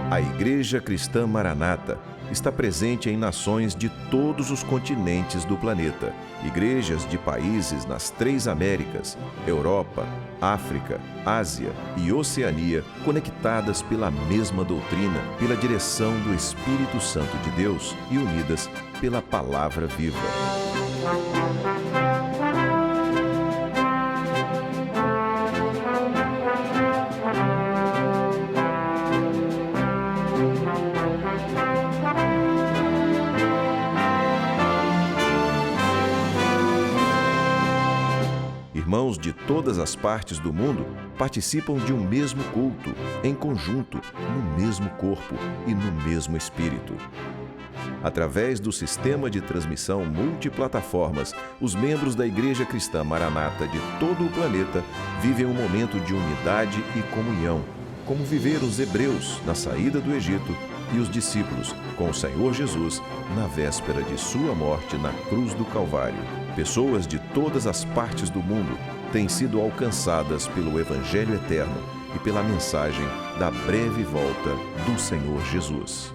A Igreja Cristã Maranata está presente em nações de todos os continentes do planeta. Igrejas de países nas 3 Américas, Europa, África, Ásia e Oceania, conectadas pela mesma doutrina, pela direção do Espírito Santo de Deus e unidas pela Palavra Viva. Irmãos de todas as partes do mundo participam de um mesmo culto, em conjunto, no mesmo corpo e no mesmo espírito. Através do sistema de transmissão multiplataformas, os membros da Igreja Cristã Maranata de todo o planeta vivem um momento de unidade e comunhão, como viveram os hebreus na saída do Egito e os discípulos com o Senhor Jesus na véspera de sua morte na cruz do Calvário. Pessoas de todas as partes do mundo têm sido alcançadas pelo Evangelho eterno e pela mensagem da breve volta do Senhor Jesus.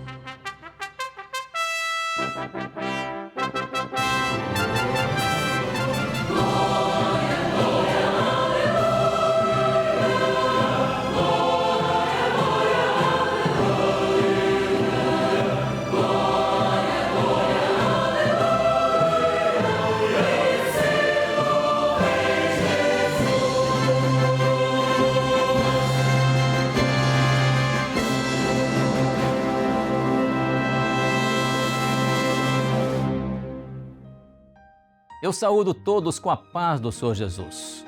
Eu saúdo todos com a paz do Senhor Jesus.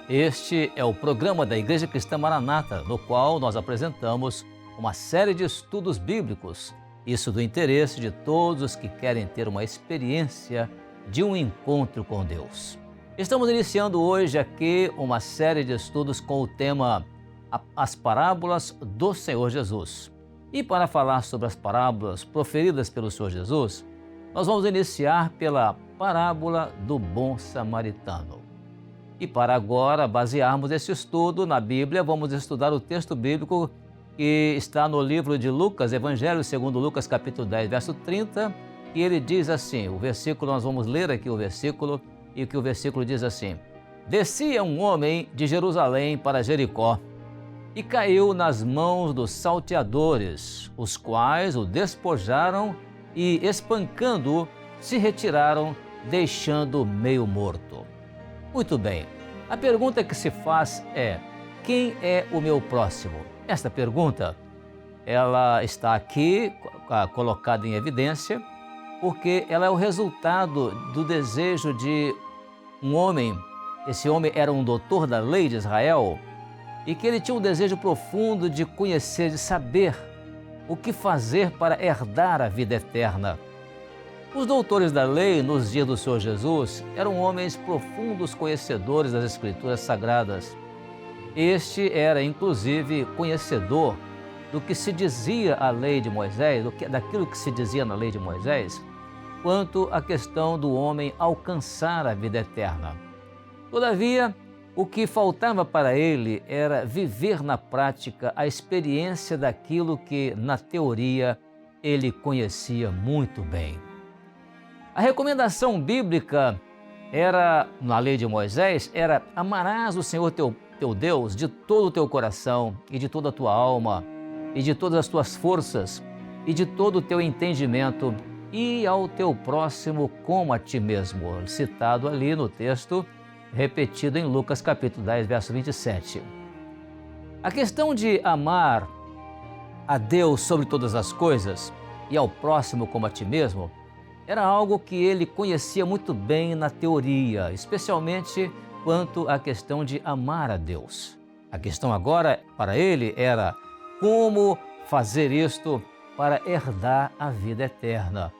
Este é o programa da Igreja Cristã Maranata, no qual nós apresentamos uma série de estudos bíblicos, isso do interesse de todos os que querem ter uma experiência de um encontro com Deus. Estamos iniciando hoje aqui uma série de estudos com o tema As Parábolas do Senhor Jesus. E para falar sobre as parábolas proferidas pelo Senhor Jesus, nós vamos iniciar pela parábola do bom samaritano. E para agora basearmos esse estudo na Bíblia, vamos estudar o texto bíblico que está no livro de Lucas, Evangelho segundo Lucas, capítulo 10, verso 30, e ele diz assim, o versículo, nós vamos ler aqui o versículo, e que o versículo diz assim: Descia um homem de Jerusalém para Jericó, e caiu nas mãos dos salteadores, os quais o despojaram e, espancando-o, se retiraram, deixando-o meio morto. Muito bem, a pergunta que se faz é: quem é o meu próximo? Esta pergunta, ela está aqui colocada em evidência, porque ela é o resultado do desejo de um homem. Esse homem era um doutor da lei de Israel, e que ele tinha um desejo profundo de conhecer, de saber o que fazer para herdar a vida eterna. Os doutores da lei, nos dias do Senhor Jesus, eram homens profundos conhecedores das Escrituras Sagradas. Este era, inclusive, conhecedor do que se dizia a lei de Moisés, daquilo que se dizia na lei de Moisés, quanto à questão do homem alcançar a vida eterna. Todavia, o que faltava para ele era viver na prática a experiência daquilo que, na teoria, ele conhecia muito bem. A recomendação bíblica era, na lei de Moisés, era: amarás o Senhor teu Deus de todo o teu coração e de toda a tua alma e de todas as tuas forças e de todo o teu entendimento, e ao teu próximo como a ti mesmo, citado ali no texto, repetido em Lucas capítulo 10, verso 27. A questão de amar a Deus sobre todas as coisas e ao próximo como a ti mesmo era algo que ele conhecia muito bem na teoria, especialmente quanto à questão de amar a Deus. A questão agora para ele era como fazer isto para herdar a vida eterna,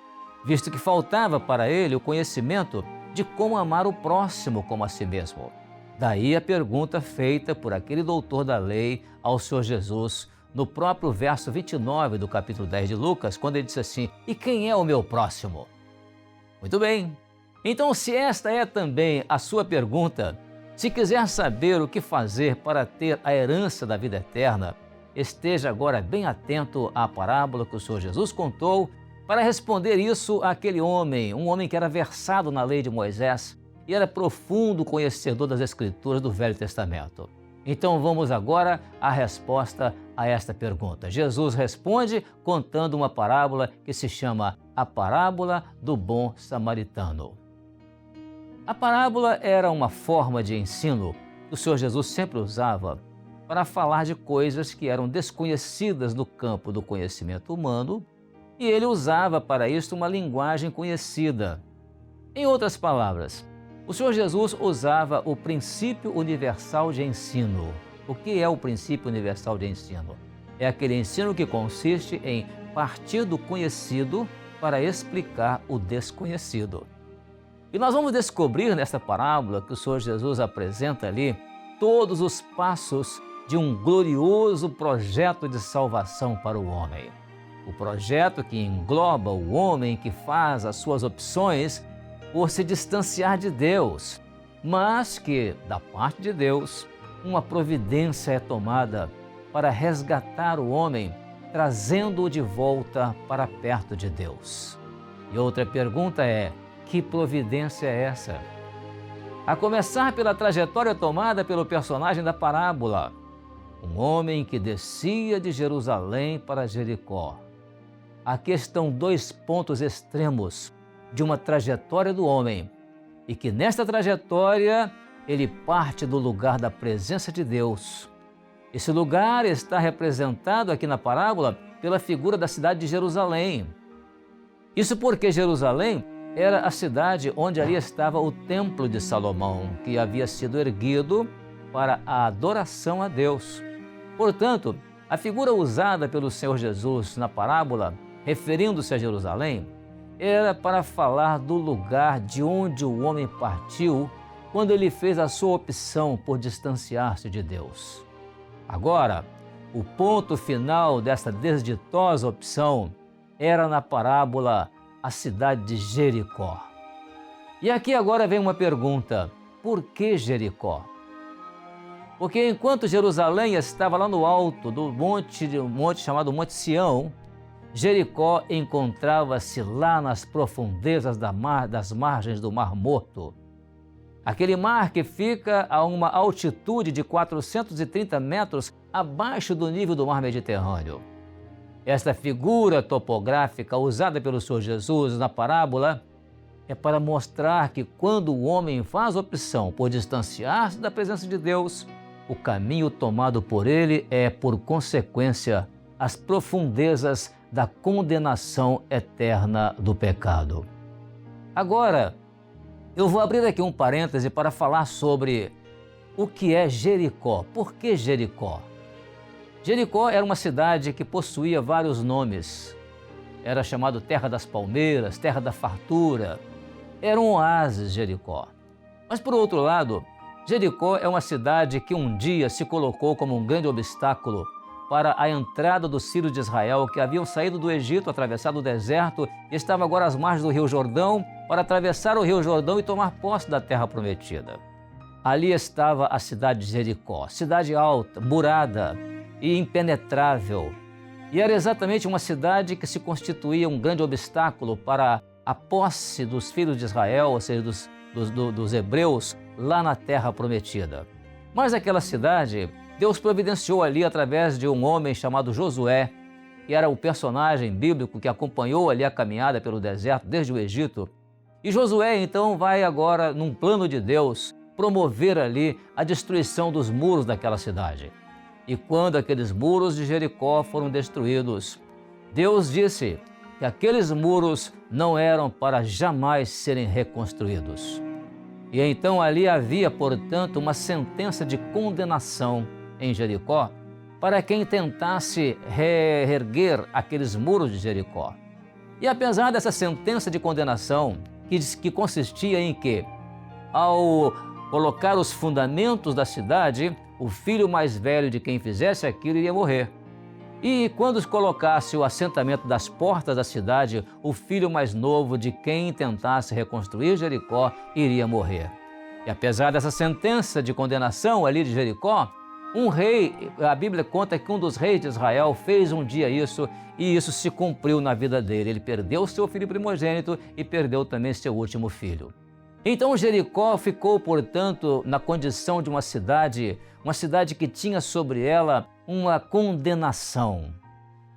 visto que faltava para ele o conhecimento de como amar o próximo como a si mesmo. Daí a pergunta feita por aquele doutor da lei ao Senhor Jesus, no próprio verso 29 do capítulo 10 de Lucas, quando ele disse assim: e quem é o meu próximo? Muito bem, então se esta é também a sua pergunta, se quiser saber o que fazer para ter a herança da vida eterna, esteja agora bem atento à parábola que o Senhor Jesus contou para responder isso àquele homem, um homem que era versado na lei de Moisés e era profundo conhecedor das Escrituras do Velho Testamento. Então vamos agora à resposta a esta pergunta. Jesus responde contando uma parábola que se chama a parábola do bom samaritano. A parábola era uma forma de ensino que o Senhor Jesus sempre usava para falar de coisas que eram desconhecidas no campo do conhecimento humano, e ele usava para isso uma linguagem conhecida. Em outras palavras, o Senhor Jesus usava o princípio universal de ensino. O que é o princípio universal de ensino? É aquele ensino que consiste em partir do conhecido para explicar o desconhecido. E nós vamos descobrir nesta parábola que o Senhor Jesus apresenta ali todos os passos de um glorioso projeto de salvação para o homem. O projeto que engloba o homem que faz as suas opções por se distanciar de Deus, mas que, da parte de Deus, uma providência é tomada para resgatar o homem, trazendo-o de volta para perto de Deus. E outra pergunta é: que providência é essa? A começar pela trajetória tomada pelo personagem da parábola, um homem que descia de Jerusalém para Jericó. Aqui estão dois pontos extremos de uma trajetória do homem, e que nesta trajetória ele parte do lugar da presença de Deus. Esse lugar está representado aqui na parábola pela figura da cidade de Jerusalém. Isso porque Jerusalém era a cidade onde ali estava o templo de Salomão, que havia sido erguido para a adoração a Deus. Portanto, a figura usada pelo Senhor Jesus na parábola, referindo-se a Jerusalém, era para falar do lugar de onde o homem partiu quando ele fez a sua opção por distanciar-se de Deus. Agora, o ponto final dessa desditosa opção era na parábola a cidade de Jericó. E aqui agora vem uma pergunta: por que Jericó? Porque enquanto Jerusalém estava lá no alto do monte chamado Monte Sião, Jericó encontrava-se lá nas profundezas das margens do Mar Morto. Aquele mar que fica a uma altitude de 430 metros abaixo do nível do mar Mediterrâneo. Esta figura topográfica usada pelo Senhor Jesus na parábola é para mostrar que quando o homem faz opção por distanciar-se da presença de Deus, o caminho tomado por ele é, por consequência, as profundezas da condenação eterna do pecado. Agora, eu vou abrir aqui um parêntese para falar sobre o que é Jericó. Por que Jericó? Jericó era uma cidade que possuía vários nomes. Era chamado Terra das Palmeiras, Terra da Fartura. Era um oásis, Jericó. Mas, por outro lado, Jericó é uma cidade que um dia se colocou como um grande obstáculo para a entrada dos filhos de Israel, que haviam saído do Egito, atravessado o deserto e estavam agora às margens do Rio Jordão para atravessar o Rio Jordão e tomar posse da terra prometida. Ali estava a cidade de Jericó, cidade alta, murada e impenetrável. E era exatamente uma cidade que se constituía um grande obstáculo para a posse dos filhos de Israel, ou seja, dos hebreus, lá na terra prometida. Mas aquela cidade, Deus providenciou ali através de um homem chamado Josué, que era o personagem bíblico que acompanhou ali a caminhada pelo deserto desde o Egito. E Josué então vai agora, num plano de Deus, promover ali a destruição dos muros daquela cidade. E quando aqueles muros de Jericó foram destruídos, Deus disse que aqueles muros não eram para jamais serem reconstruídos. E então ali havia, portanto, uma sentença de condenação em Jericó para quem tentasse reerguer aqueles muros de Jericó. E apesar dessa sentença de condenação, que consistia em que, ao colocar os fundamentos da cidade, o filho mais velho de quem fizesse aquilo iria morrer. E quando colocasse o assentamento das portas da cidade, o filho mais novo de quem tentasse reconstruir Jericó iria morrer. E apesar dessa sentença de condenação ali de Jericó, Um rei, a Bíblia conta que um dos reis de Israel fez um dia isso e isso se cumpriu na vida dele. Ele perdeu seu filho primogênito e perdeu também seu último filho. Então Jericó ficou, portanto, na condição de uma cidade que tinha sobre ela uma condenação.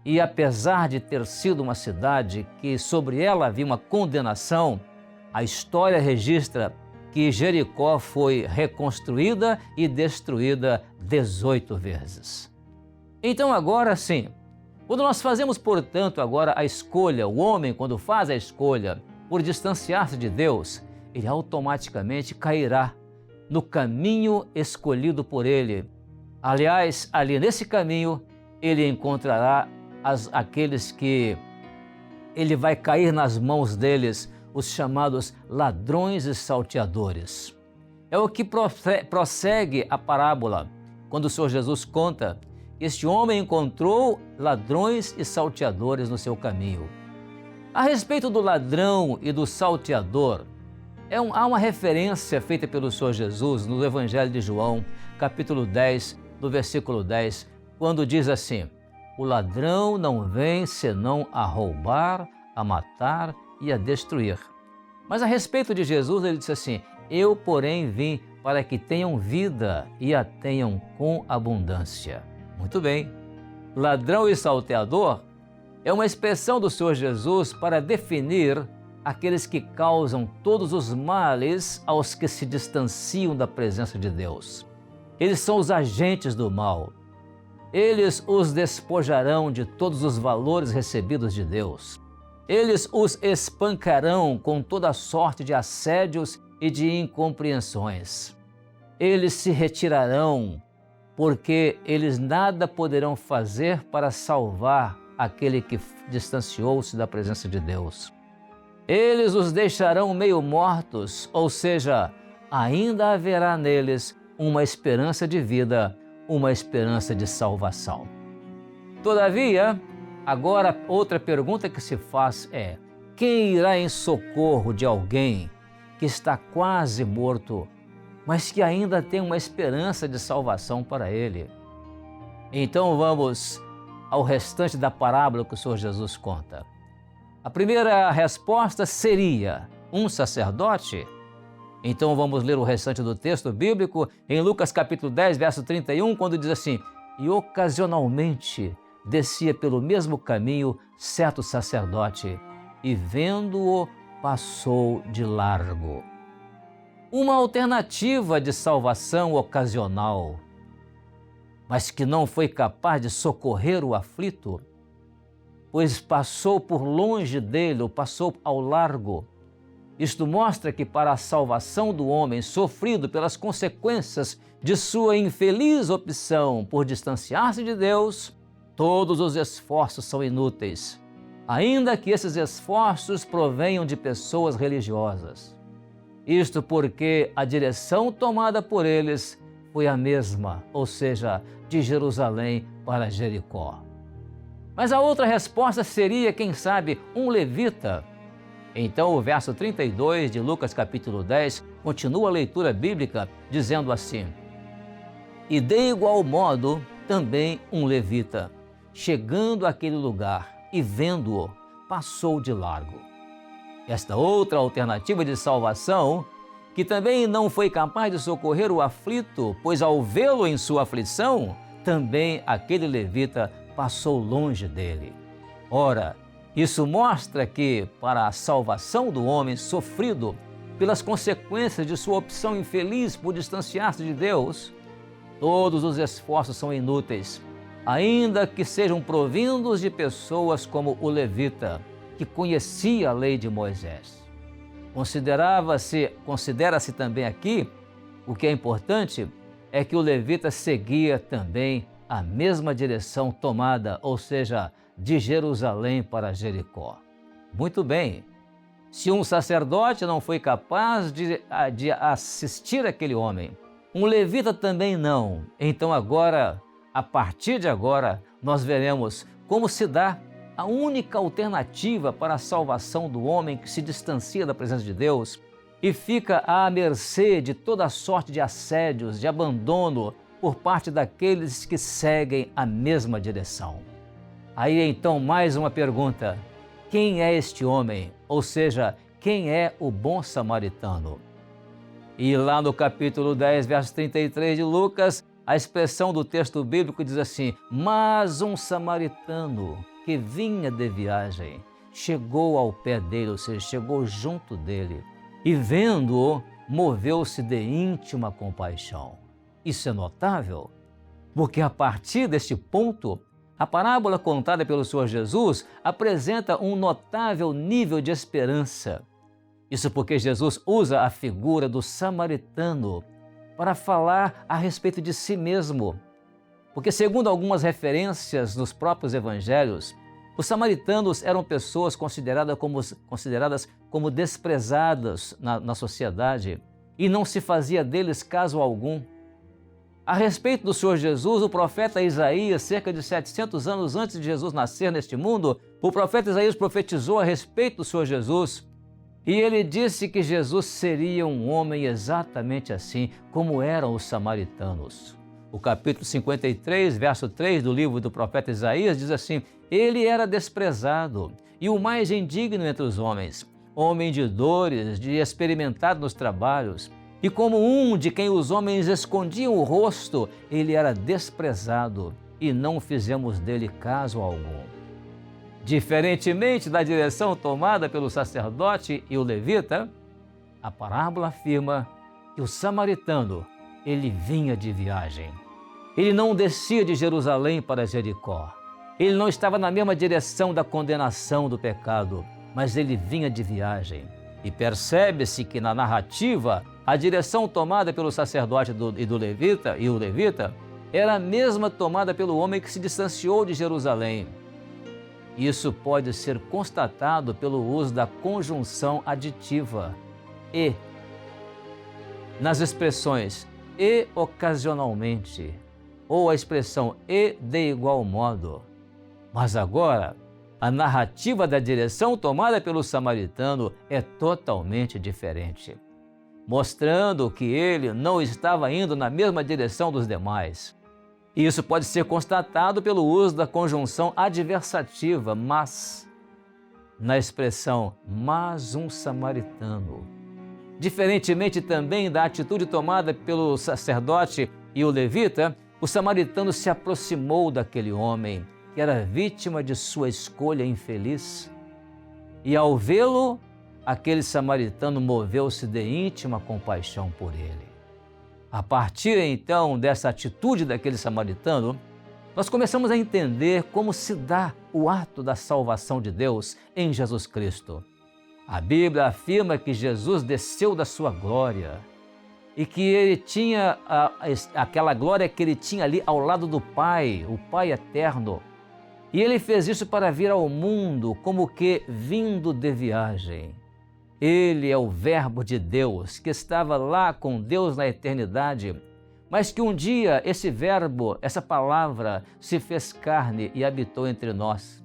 E apesar de ter sido uma cidade que sobre ela havia uma condenação, a história registra que Jericó foi reconstruída e destruída 18 vezes. Então agora sim, quando nós fazemos, portanto, agora a escolha, o homem quando faz a escolha por distanciar-se de Deus, ele automaticamente cairá no caminho escolhido por ele. Aliás, ali nesse caminho, ele encontrará aqueles que ele vai cair nas mãos deles, os chamados ladrões e salteadores. É o que prossegue a parábola, quando o Senhor Jesus conta que este homem encontrou ladrões e salteadores no seu caminho. A respeito do ladrão e do salteador, há uma referência feita pelo Senhor Jesus no Evangelho de João, capítulo 10, no versículo 10, quando diz assim: o ladrão não vem senão a roubar, a matar e a destruir. Mas a respeito de Jesus, ele disse assim: eu, porém, vim para que tenham vida e a tenham com abundância. Muito bem. Ladrão e salteador é uma expressão do Senhor Jesus para definir aqueles que causam todos os males aos que se distanciam da presença de Deus. Eles são os agentes do mal. Eles os despojarão de todos os valores recebidos de Deus. Eles os espancarão com toda sorte de assédios e de incompreensões. Eles se retirarão, porque eles nada poderão fazer para salvar aquele que distanciou-se da presença de Deus. Eles os deixarão meio mortos, ou seja, ainda haverá neles uma esperança de vida, uma esperança de salvação. Todavia, agora outra pergunta que se faz é: quem irá em socorro de alguém que está quase morto, mas que ainda tem uma esperança de salvação para ele? Então vamos ao restante da parábola que o Senhor Jesus conta. A primeira resposta seria um sacerdote. Então vamos ler o restante do texto bíblico em Lucas capítulo 10, verso 31, quando diz assim: e ocasionalmente descia pelo mesmo caminho certo sacerdote, e vendo-o, passou de largo. Uma alternativa de salvação ocasional, mas que não foi capaz de socorrer o aflito, pois passou por longe dele, ou passou ao largo. Isto mostra que para a salvação do homem sofrido pelas consequências de sua infeliz opção por distanciar-se de Deus, todos os esforços são inúteis, ainda que esses esforços provenham de pessoas religiosas. Isto porque a direção tomada por eles foi a mesma, ou seja, de Jerusalém para Jericó. Mas a outra resposta seria, quem sabe, um levita. Então o verso 32 de Lucas capítulo 10 continua a leitura bíblica dizendo assim: e de igual modo também um levita, chegando àquele lugar e vendo-o, passou de largo. Esta outra alternativa de salvação, que também não foi capaz de socorrer o aflito, pois ao vê-lo em sua aflição, também aquele levita passou longe dele. Ora, isso mostra que, para a salvação do homem sofrido pelas consequências de sua opção infeliz por distanciar-se de Deus, todos os esforços são inúteis, ainda que sejam provindos de pessoas como o levita, que conhecia a lei de Moisés. Considera-se também aqui, o que é importante, é que o levita seguia também a mesma direção tomada, ou seja, de Jerusalém para Jericó. Muito bem, se um sacerdote não foi capaz de assistir aquele homem, um levita também não. Então agora, a partir de agora, nós veremos como se dá a única alternativa para a salvação do homem que se distancia da presença de Deus e fica à mercê de toda sorte de assédios, de abandono, por parte daqueles que seguem a mesma direção. Aí então mais uma pergunta: quem é este homem? Ou seja, quem é o bom samaritano? E lá no capítulo 10, verso 33 de Lucas, a expressão do texto bíblico diz assim: mas um samaritano que vinha de viagem chegou ao pé dele, ou seja, chegou junto dele, e vendo-o, moveu-se de íntima compaixão. Isso é notável, porque a partir deste ponto, a parábola contada pelo Senhor Jesus apresenta um notável nível de esperança. Isso porque Jesus usa a figura do samaritano para falar a respeito de si mesmo. Porque, segundo algumas referências nos próprios evangelhos, os samaritanos eram pessoas consideradas como desprezadas na sociedade e não se fazia deles caso algum. A respeito do Senhor Jesus, o profeta Isaías, cerca de 700 anos antes de Jesus nascer neste mundo, o profeta Isaías profetizou a respeito do Senhor Jesus. E ele disse que Jesus seria um homem exatamente assim como eram os samaritanos. O capítulo 53, verso 3 do livro do profeta Isaías diz assim: ele era desprezado e o mais indigno entre os homens, homem de dores, de experimentado nos trabalhos, e como um de quem os homens escondiam o rosto, ele era desprezado e não fizemos dele caso algum. Diferentemente da direção tomada pelo sacerdote e o levita, a parábola afirma que o samaritano, ele vinha de viagem. Ele não descia de Jerusalém para Jericó. Ele não estava na mesma direção da condenação do pecado, mas ele vinha de viagem. E percebe-se que na narrativa, a direção tomada pelo sacerdote e o levita era a mesma tomada pelo homem que se distanciou de Jerusalém. Isso pode ser constatado pelo uso da conjunção aditiva e, nas expressões e ocasionalmente, ou a expressão e de igual modo. Mas agora, a narrativa da direção tomada pelo samaritano é totalmente diferente, mostrando que ele não estava indo na mesma direção dos demais. Isso pode ser constatado pelo uso da conjunção adversativa, mas, na expressão mas um samaritano. Diferentemente também da atitude tomada pelo sacerdote e o levita, o samaritano se aproximou daquele homem que era vítima de sua escolha infeliz. E ao vê-lo, aquele samaritano moveu-se de íntima compaixão por ele. A partir então dessa atitude daquele samaritano, nós começamos a entender como se dá o ato da salvação de Deus em Jesus Cristo. A Bíblia afirma que Jesus desceu da sua glória e que ele tinha aquela glória que ele tinha ali ao lado do Pai, o Pai eterno. E ele fez isso para vir ao mundo como que vindo de viagem. Ele é o Verbo de Deus, que estava lá com Deus na eternidade, mas que um dia esse Verbo, essa palavra, se fez carne e habitou entre nós.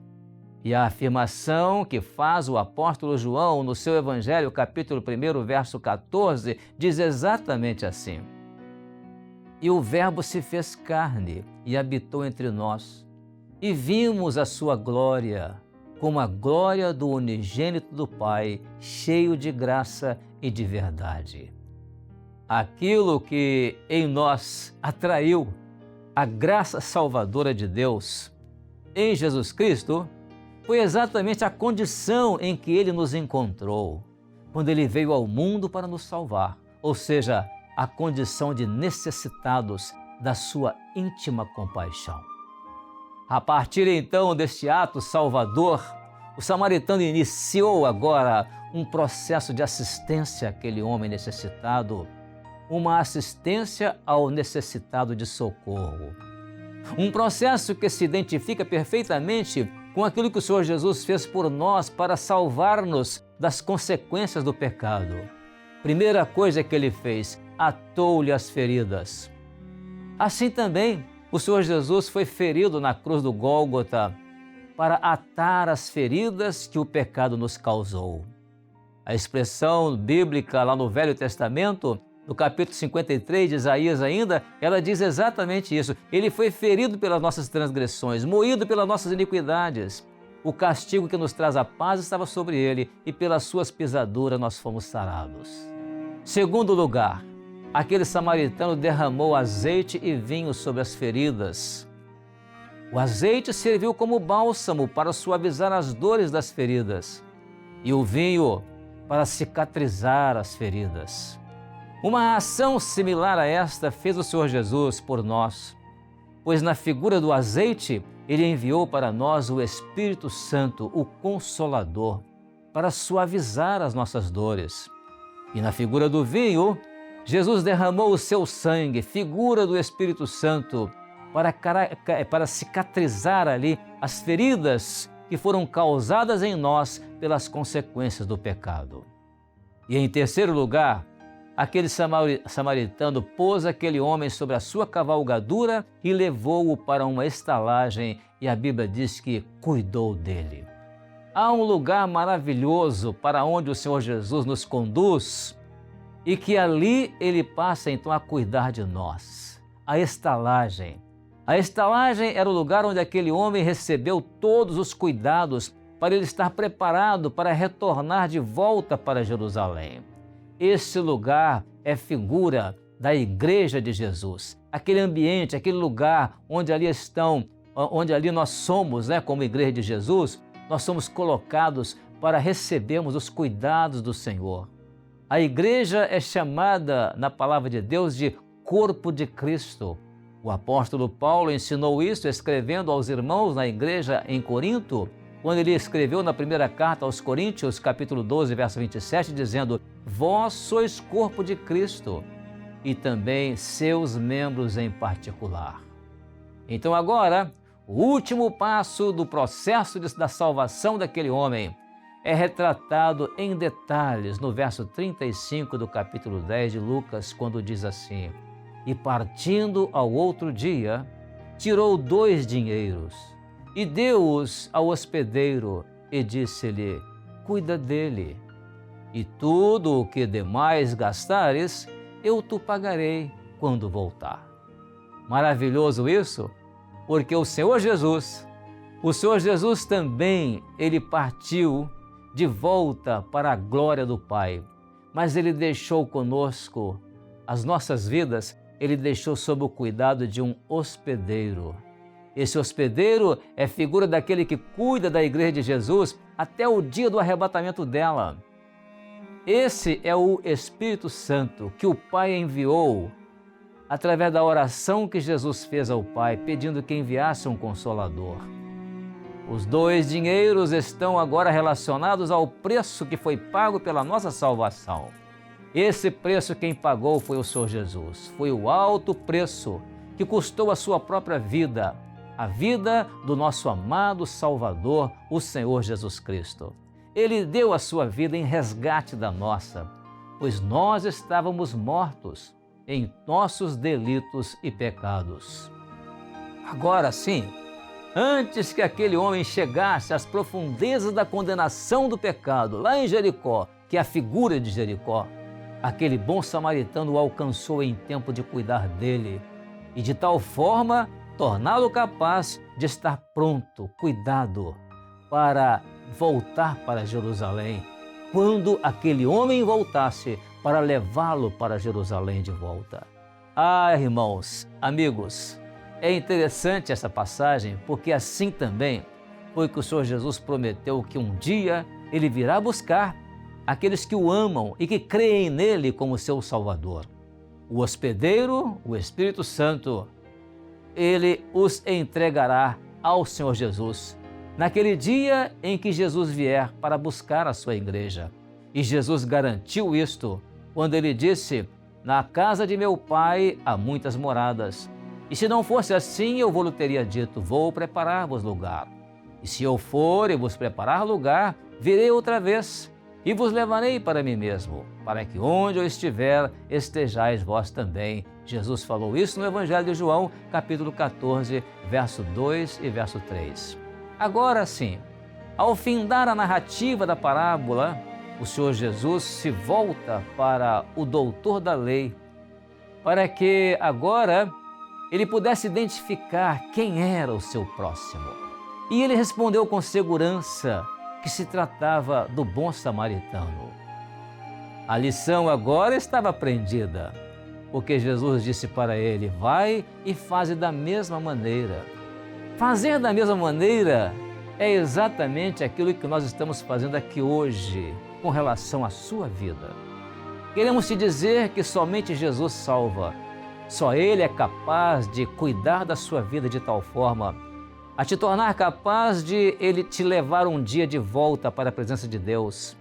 E a afirmação que faz o apóstolo João no seu Evangelho, capítulo 1, verso 14, diz exatamente assim: e o Verbo se fez carne e habitou entre nós, e vimos a sua glória, como a glória do unigênito do Pai, cheio de graça e de verdade. Aquilo que em nós atraiu a graça salvadora de Deus em Jesus Cristo foi exatamente a condição em que Ele nos encontrou, quando Ele veio ao mundo para nos salvar, ou seja, a condição de necessitados da sua íntima compaixão. A partir então deste ato salvador, o samaritano iniciou agora um processo de assistência àquele homem necessitado, uma assistência ao necessitado de socorro. Um processo que se identifica perfeitamente com aquilo que o Senhor Jesus fez por nós para salvar-nos das consequências do pecado. Primeira coisa que Ele fez, atou-lhe as feridas. Assim também, o Senhor Jesus foi ferido na cruz do Gólgota para atar as feridas que o pecado nos causou. A expressão bíblica lá no Velho Testamento No capítulo 53 de Isaías ainda, ela diz exatamente isso. Ele foi ferido pelas nossas transgressões, moído pelas nossas iniquidades. O castigo que nos traz a paz estava sobre ele, e pelas suas pisaduras nós fomos sarados. Segundo lugar, aquele samaritano derramou azeite e vinho sobre as feridas. O azeite serviu como bálsamo para suavizar as dores das feridas, e o vinho para cicatrizar as feridas. Uma ação similar a esta fez o Senhor Jesus por nós, pois na figura do azeite, Ele enviou para nós o Espírito Santo, o Consolador, para suavizar as nossas dores. E na figura do vinho, Jesus derramou o seu sangue, figura do Espírito Santo, para cicatrizar ali as feridas que foram causadas em nós pelas consequências do pecado. E em terceiro lugar, aquele samaritano pôs aquele homem sobre a sua cavalgadura e levou-o para uma estalagem, e a Bíblia diz que cuidou dele. Há um lugar maravilhoso para onde o Senhor Jesus nos conduz e que ali Ele passa então a cuidar de nós. A estalagem. A estalagem era o lugar onde aquele homem recebeu todos os cuidados para ele estar preparado para retornar de volta para Jerusalém. Esse lugar é figura da Igreja de Jesus, aquele ambiente, aquele lugar onde ali nós somos, como Igreja de Jesus, nós somos colocados para recebermos os cuidados do Senhor. A igreja é chamada na palavra de Deus de corpo de Cristo. O apóstolo Paulo ensinou isso escrevendo aos irmãos na igreja em Corinto, quando ele escreveu na primeira carta aos Coríntios, capítulo 12, verso 27, dizendo: vós sois corpo de Cristo e também seus membros em particular. Então agora, o último passo do processo da salvação daquele homem é retratado em detalhes no verso 35 do capítulo 10 de Lucas, quando diz assim: e partindo ao outro dia, tirou 2 dinheiros e deu-os ao hospedeiro e disse-lhe: cuida dele, e tudo o que demais gastares, eu te pagarei quando voltar. Maravilhoso isso, porque o Senhor Jesus também, Ele partiu de volta para a glória do Pai, mas Ele deixou conosco as nossas vidas, Ele deixou sob o cuidado de um hospedeiro. Esse hospedeiro é figura daquele que cuida da Igreja de Jesus até o dia do arrebatamento dela. Esse é o Espírito Santo que o Pai enviou através da oração que Jesus fez ao Pai, pedindo que enviasse um Consolador. Os 2 dinheiros estão agora relacionados ao preço que foi pago pela nossa salvação. Esse preço quem pagou foi o Senhor Jesus. Foi o alto preço que custou a sua própria vida, a vida do nosso amado Salvador, o Senhor Jesus Cristo. Ele deu a sua vida em resgate da nossa, pois nós estávamos mortos em nossos delitos e pecados. Agora sim, antes que aquele homem chegasse às profundezas da condenação do pecado, lá em Jericó, que é a figura de Jericó, aquele bom samaritano o alcançou em tempo de cuidar dele e de tal forma torná-lo capaz de estar pronto, cuidado, para voltar para Jerusalém, quando aquele homem voltasse para levá-lo para Jerusalém de volta. Ah, irmãos, amigos, é interessante essa passagem, porque assim também foi que o Senhor Jesus prometeu que um dia Ele virá buscar aqueles que o amam e que creem nele como seu Salvador. O hospedeiro, o Espírito Santo, Ele os entregará ao Senhor Jesus naquele dia em que Jesus vier para buscar a sua igreja. E Jesus garantiu isto quando Ele disse: na casa de meu Pai há muitas moradas, e se não fosse assim, eu vos teria dito: vou preparar-vos lugar. E se eu for e vos preparar lugar, virei outra vez e vos levarei para mim mesmo, para que onde eu estiver, estejais vós também. Jesus falou isso no Evangelho de João, capítulo 14, verso 2 e verso 3. Agora sim, ao findar a narrativa da parábola, o Senhor Jesus se volta para o doutor da lei, para que agora ele pudesse identificar quem era o seu próximo. E ele respondeu com segurança que se tratava do bom samaritano. A lição agora estava aprendida, porque Jesus disse para ele: vai e faze da mesma maneira. Fazer da mesma maneira é exatamente aquilo que nós estamos fazendo aqui hoje com relação à sua vida. Queremos te dizer que somente Jesus salva. Só Ele é capaz de cuidar da sua vida de tal forma a te tornar capaz de Ele te levar um dia de volta para a presença de Deus.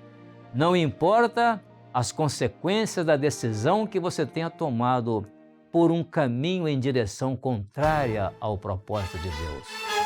Não importa as consequências da decisão que você tenha tomado por um caminho em direção contrária ao propósito de Deus.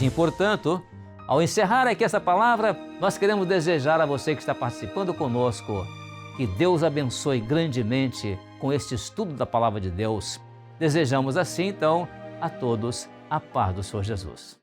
Assim, portanto, ao encerrar aqui essa palavra, nós queremos desejar a você que está participando conosco que Deus abençoe grandemente com este estudo da Palavra de Deus. Desejamos assim, então, a todos a paz do Senhor Jesus.